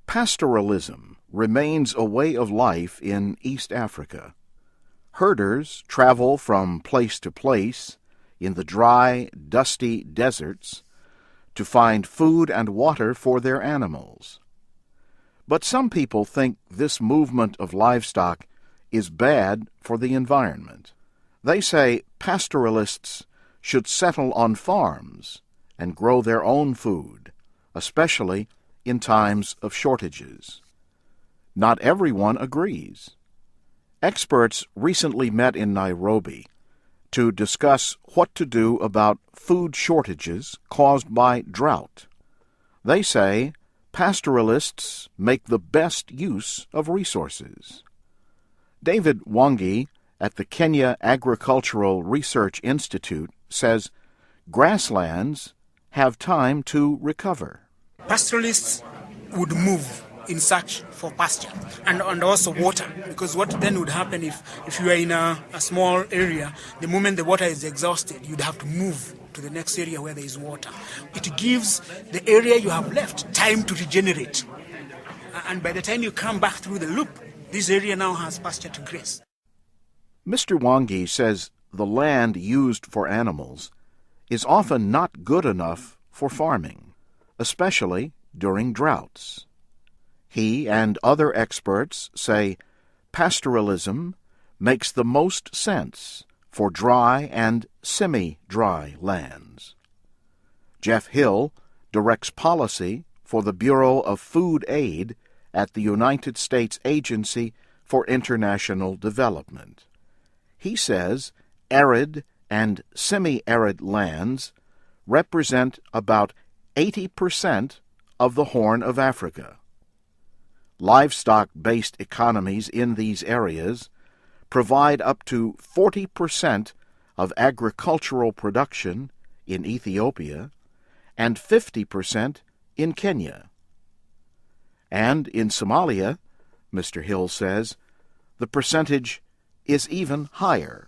Pastoralism remains a way of life in East Africa. Herders travel from place to place in the dry, dusty deserts to find food and water for their animals. But some people think this movement of livestock is bad for the environment. They say pastoralists should settle on farms and grow their own food, especially in times of shortages. Not everyone agrees. Experts recently met in Nairobi to discuss what to do about food shortages caused by drought. They say pastoralists make the best use of resources. David Wangi at the Kenya Agricultural Research Institute says grasslands have time to recover. Pastoralists would move in search for pasture and also water, because what then would happen if you are in a small area, the moment the water is exhausted, you'd have to move to the next area where there is water. It gives the area you have left time to regenerate. And by the time you come back through the loop, this area now has pasture to graze. Mr. Wangi says the land used for animals is often not good enough for farming, especially during droughts. He and other experts say pastoralism makes the most sense for dry and semi-dry lands. Jeff Hill directs policy for the Bureau of Food Aid at the United States Agency for International Development. He says arid and semi-arid lands represent about 80% of the Horn of Africa. Livestock-based economies in these areas provide up to 40% of agricultural production in Ethiopia and 50% in Kenya. And in Somalia, Mr. Hill says, the percentage is even higher.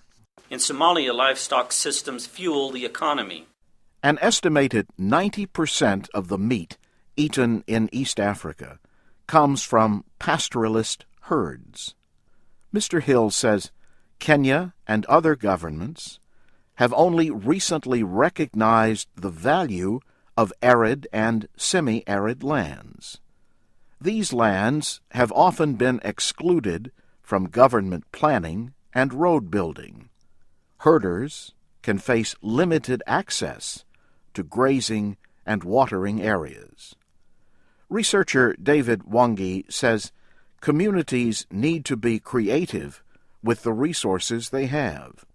In Somalia, livestock systems fuel the economy. An estimated 90% of the meat eaten in East Africa comes from pastoralist herds. Mr. Hill says Kenya and other governments have only recently recognized the value of arid and semi-arid lands. These lands have often been excluded from government planning and road building. Herders can face limited access to grazing and watering areas. Researcher David Wangi says communities need to be creative with the resources they have.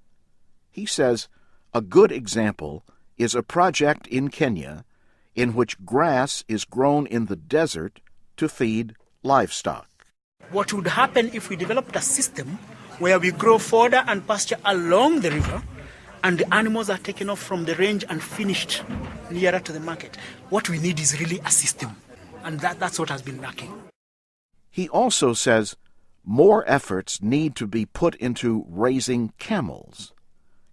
He says a good example is a project in Kenya in which grass is grown in the desert to feed livestock. What would happen if we developed a system where we grow fodder and pasture along the river and the animals are taken off from the range and finished nearer to the market? What we need is really a system, and that's what has been lacking. He also says more efforts need to be put into raising camels.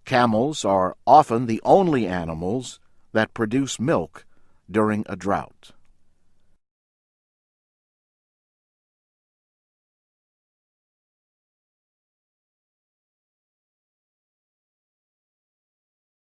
Camels are often the only animals that produce milk during a drought.